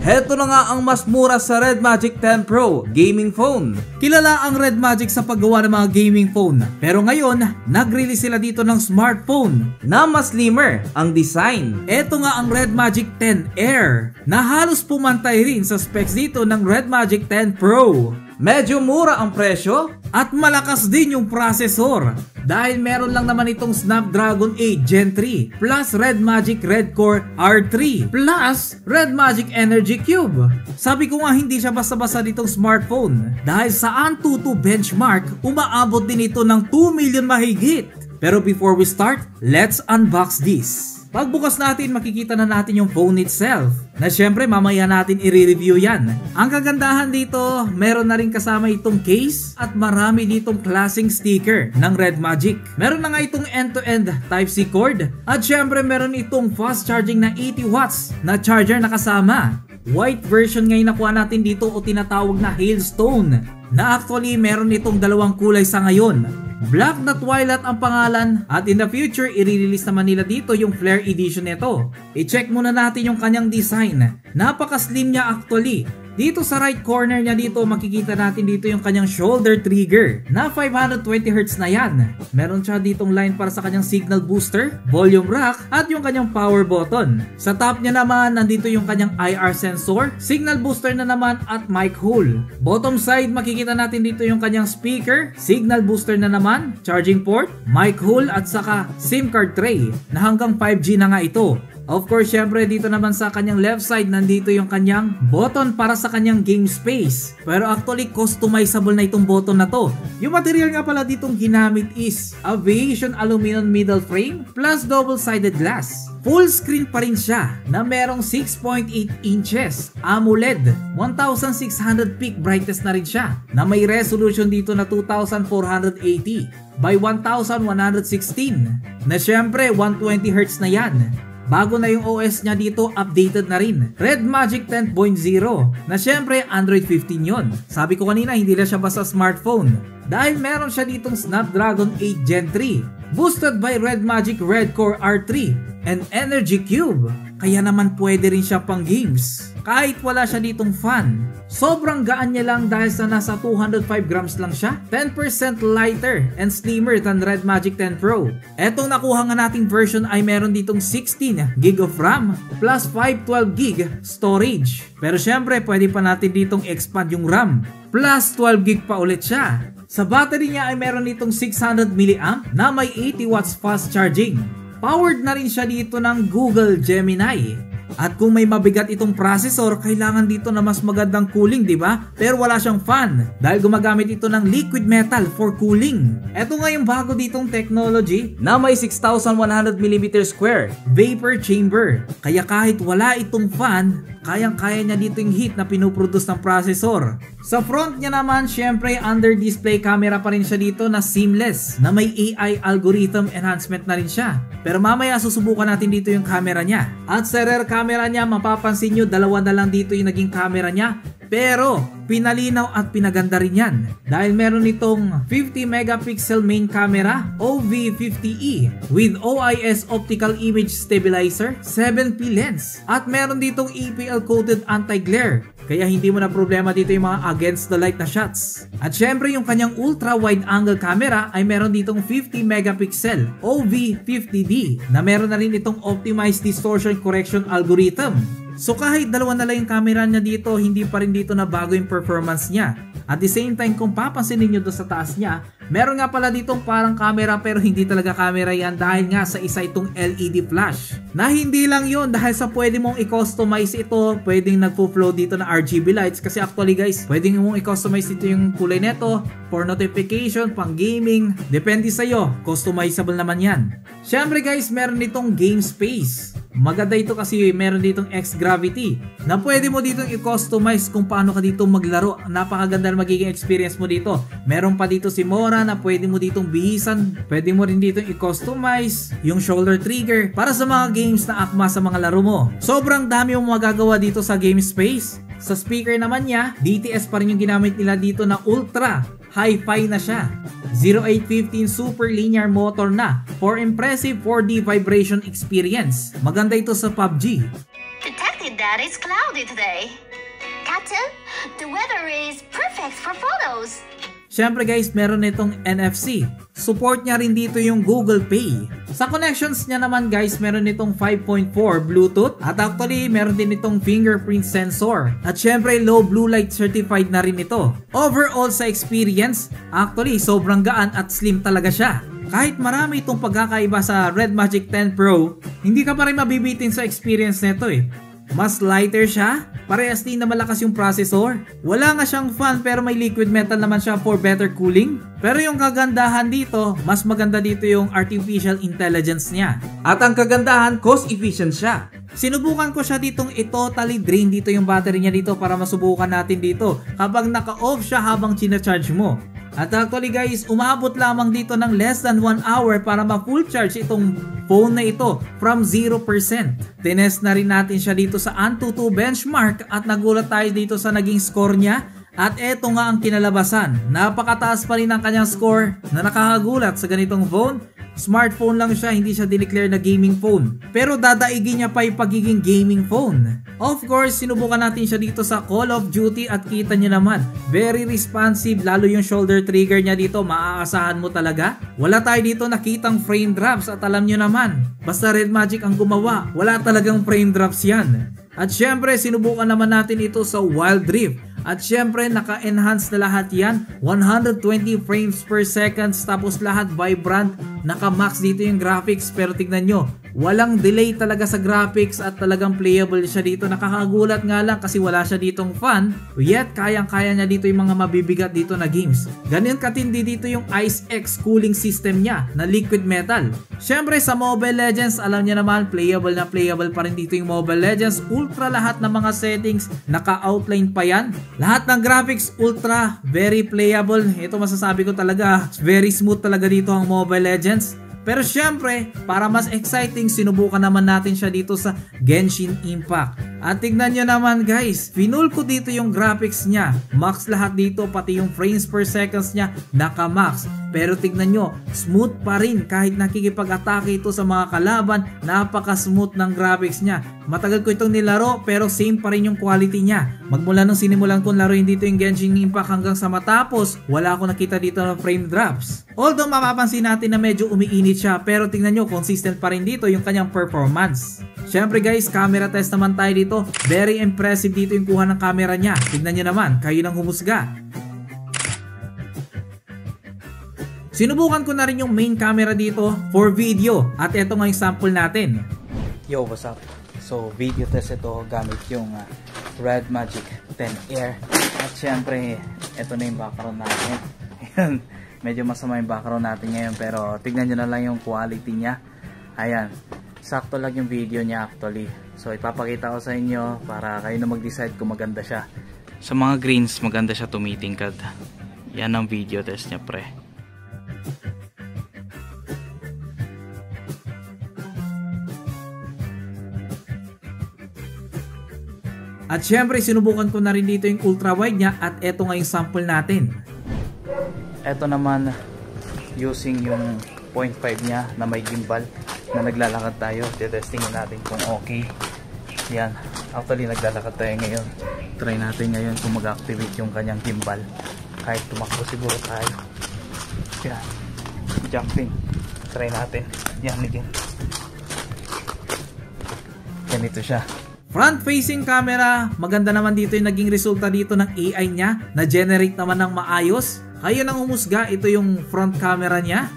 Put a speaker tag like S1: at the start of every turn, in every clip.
S1: Heto na nga ang mas mura sa Red Magic 10 Pro gaming phone. Kilala ang Red Magic sa paggawa ng mga gaming phone, pero ngayon nag-release sila dito ng smartphone na mas slimmer ang design. Heto nga ang Red Magic 10 Air na halos pumantay rin sa specs dito ng Red Magic 10 Pro. Medyo mura ang presyo at malakas din yung processor dahil meron lang naman itong Snapdragon 8 Gen 3 plus Red Magic Red Core R3 plus Red Magic Energy Cube. Sabi ko nga hindi siya basta-basta ditong smartphone dahil sa Antutu benchmark umaabot din ito ng 2 million mahigit. Pero before we start, let's unbox this. Pagbukas natin, makikita na natin yung phone itself na syempre mamaya natin i-review yan. Ang kagandahan dito, meron na rin kasama itong case at marami ditong klaseng sticker ng Red Magic. Meron na nga itong end-to-end Type-C cord at syempre meron itong fast charging na 80 watts na charger na kasama. White version ngayon nakuha natin dito o tinatawag na Hailstone na actually meron itong dalawang kulay sa ngayon. Black na Twilight ang pangalan at in the future i-release naman nila dito yung Flare Edition nito. I-check muna natin yung kanyang design. Napaka-slim niya actually. Dito sa right corner niya dito makikita natin dito yung kanyang shoulder trigger na 520Hz na yan. Meron siya ditong line para sa kanyang signal booster, volume rack at yung kanyang power button. Sa top niya naman nandito yung kanyang IR sensor, signal booster na naman at mic hole. Bottom side makikita natin dito yung kanyang speaker, signal booster na naman, charging port, mic hole at saka SIM card tray na hanggang 5G na nga ito. Of course, syempre dito naman sa kanyang left side nandito yung kanyang button para sa kanyang game space. Pero actually customizable na itong button na to. Yung material nga pala ditong ginamit is Aviation aluminum middle frame plus double-sided glass. Full screen pa rin siya na merong 6.8 inches AMOLED, 1600 peak brightness na rin siya na may resolution dito na 2480 by 1116 na syempre 120Hz na yan. Bago na yung OS niya dito, updated na rin. Red Magic 10.0 na syempre Android 15 yon. Sabi ko kanina hindi na siya basta smartphone dahil meron siya ditong Snapdragon 8 Gen 3 boosted by Red Magic Red Core R3 and Energy Cube. Kaya naman pwede rin siya pang games kahit wala siya ditong fan. Sobrang gaan niya lang dahil sa nasa 205 grams lang siya. 10% lighter and slimmer than Red Magic 10 Pro. Etong nakuha nga nating version ay meron ditong 16 GB of RAM plus 512 GB storage. Pero syempre pwede pa natin ditong expand yung RAM plus 12 GB pa ulit siya. Sa battery niya ay meron ditong 600 mAh na may 80 watts fast charging. Powered na rin siya dito ng Google Gemini. At kung may mabigat itong processor, kailangan dito na mas magandang cooling, di ba? Pero wala siyang fan dahil gumagamit ito ng liquid metal for cooling. Ito nga yung bago ditong technology na may 6,100mm square vapor chamber. Kaya kahit wala itong fan, kayang-kaya niya dito yung heat na pinuproduce ng processor. Sa front niya naman, syempre under display camera pa rin siya dito na seamless na may AI algorithm enhancement na rin siya. Pero mamaya susubukan natin dito yung camera niya. At sa rear camera niya, mapapansin nyo dalawa na lang dito yung naging camera niya. Pero pinalinaw at pinaganda rin yan dahil meron itong 50 megapixel main camera OV50E with OIS optical image stabilizer, 7P lens at meron ditong EPL coated anti-glare. Kaya hindi mo na problema dito yung mga against the light na shots. At syempre yung kanyang ultra wide angle camera ay meron ditong 50 megapixel OV50D na meron na rin itong optimized distortion correction algorithm. So kahit dalawa na lang yung camera niya dito, hindi pa rin dito na bago yung performance niya. At the same time, kung papansinin nyo doon sa taas niya, meron nga pala ditong parang camera pero hindi talaga camera yan dahil nga sa isa itong LED flash. Na hindi lang yun dahil sa pwede mong i-customize ito, pwedeng nagpo-flow dito na RGB lights kasi actually guys, pwedeng mong i-customize dito yung kulay neto for notification, pang gaming, depende sa'yo, customizable naman yan. Syempre guys, meron ditong game space. Maganda ito kasi meron ditong X-Gravity na pwede mo ditong i-customize kung paano ka dito maglaro. Napakaganda na magiging experience mo dito. Meron pa dito si Mora na pwede mo ditong bihisan. Pwede mo rin ditong i-customize yung shoulder trigger para sa mga games na akma sa mga laro mo. Sobrang dami mong magagawa dito sa game space. Sa speaker naman niya, DTS pa rin yung ginamit nila dito na ultra hi-fi na siya. 0815 super linear motor na for impressive 4D vibration experience. Maganda ito sa PUBG.
S2: Detected that it's cloudy today. Captain, the weather is perfect for photos.
S1: Syempre guys, meron itong NFC. Support niya rin dito yung Google Pay. Sa connections niya naman guys, meron itong 5.4 Bluetooth at actually meron din itong fingerprint sensor. At syempre low blue light certified na rin ito. Overall sa experience, actually sobrang gaan at slim talaga siya. Kahit marami itong pagkakaiba sa Red Magic 10 Pro, hindi ka pa rin mabibitin sa experience nito eh. Mas lighter siya, parehas din na malakas yung processor. Wala nga siyang fan pero may liquid metal naman siya for better cooling. Pero yung kagandahan dito, mas maganda dito yung artificial intelligence niya. At ang kagandahan, cost efficient siya. Sinubukan ko siya ditong totally drain dito yung battery niya dito para masubukan natin dito kapag naka-off siya habang charge mo. At actually guys, umabot lamang dito ng less than 1 hour para ma-full charge itong phone na ito from 0%. Tinest na rin natin siya dito sa Antutu benchmark at nagulat tayo dito sa naging score niya. At eto nga ang kinalabasan. Napakataas pa rin ang kanyang score na nakakagulat sa ganitong phone. Smartphone lang siya, hindi siya dineclare na gaming phone. Pero dadaigin niya pa yung pagiging gaming phone. Of course, sinubukan natin siya dito sa Call of Duty at kita niyo naman, very responsive, lalo yung shoulder trigger niya dito, maaasahan mo talaga. Wala tayo dito nakitang frame drops at alam niyo naman, basta Red Magic ang gumawa, wala talagang frame drops yan. At syempre, sinubukan naman natin ito sa Wild Rift. At syempre, naka-enhance na lahat yan. 120 frames per second, tapos lahat vibrant. Naka-max dito yung graphics, pero tignan nyo, walang delay talaga sa graphics at talagang playable siya dito. Nakakagulat nga lang kasi wala siya ditong fan, yet kayang-kaya niya dito yung mga mabibigat dito na games. Ganyan katindi dito yung IceX cooling system niya na liquid metal. Syempre sa Mobile Legends, alam niya naman, playable na playable pa rin dito yung Mobile Legends. Ultra lahat ng mga settings, naka-outline pa yan. Lahat ng graphics ultra, very playable. Ito masasabi ko talaga, very smooth talaga dito ang Mobile Legends. Pero syempre, para mas exciting, sinubukan naman natin siya dito sa Genshin Impact. At tignan nyo naman guys, finul ko dito yung graphics niya. Max lahat dito, pati yung frames per seconds niya, naka-max. Pero tignan nyo, smooth pa rin kahit nakikipag-atake ito sa mga kalaban, napaka-smooth ng graphics niya. Matagal ko itong nilaro pero same pa rin yung quality niya. Magmula nung sinimulan kong laruin dito yung Genshin Impact hanggang sa matapos, wala akong nakita dito ng frame drops. Although mapapansin natin na medyo umiinit siya, pero tingnan nyo, consistent pa rin dito yung kanyang performance. Syempre guys, camera test naman tayo dito. Very impressive dito yung kuha ng camera niya. Tignan nyo naman, kayo nang humusga. Sinubukan ko na rin yung main camera dito for video at ito nga yung sample natin.
S3: Yo, what's up? So, video test ito gamit yung Red Magic 10 Air. At syempre, ito na yung background natin. Ayan, medyo masama yung background natin ngayon pero tignan nyo na lang yung quality niya. Ayan, sakto lang yung video niya actually. So, ipapakita ko sa inyo para kayo na mag-decide kung maganda siya. Sa mga greens, maganda siya tumitingkad. Yan ang video test niya, pre.
S1: At syempre, sinubukan ko na rin dito yung ultra wide niya at eto nga yung sample natin.
S3: Eto naman, using yung 0.5 niya na may gimbal na naglalakad tayo. Testingin natin kung okay. Yan, actually naglalakad tayo ngayon. Try natin ngayon kung mag-activate yung kanyang gimbal. Kahit tumakbo siguro tayo. Yan, jumping. Try natin. Yan again. Ganito siya.
S1: Front-facing camera, maganda naman dito yung naging resulta dito ng AI niya, na-generate naman ng maayos. Kayo nang humusga, ito yung front camera niya.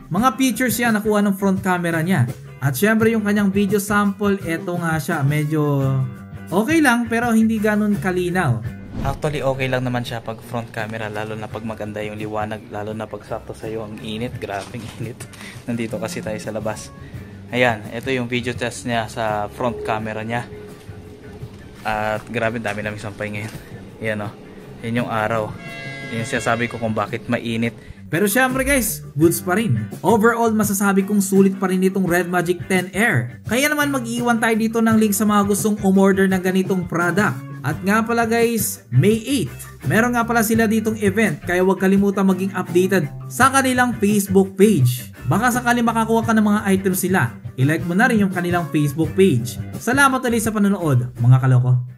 S1: Mga pictures yan nakuha ng front camera niya. At syempre yung kanyang video sample, eto nga siya, medyo okay lang pero hindi ganun kalinaw.
S3: Actually okay lang naman siya pag front camera, lalo na pag maganda yung liwanag, lalo na pag sakto sa'yo ang init. Grabing init. Nandito kasi tayo sa labas. Ayan, ito yung video test niya sa front camera niya. At grabe, dami namin sampay ngayon. Ayan o, yan yung araw. Yan siya sabi ko kung bakit mainit.
S1: Pero syempre guys, goods pa rin. Overall, masasabi kong sulit pa rin itong Red Magic 10 Air. Kaya naman mag-iwan tayo dito ng link sa mga gustong umorder ng ganitong product. At nga pala guys, May 8, meron nga pala sila ditong event kaya huwag kalimutan maging updated sa kanilang Facebook page. Baka sakali makakuha ka ng mga items sila, i-like mo na rin yung kanilang Facebook page. Salamat ulit sa panonood mga kaloko.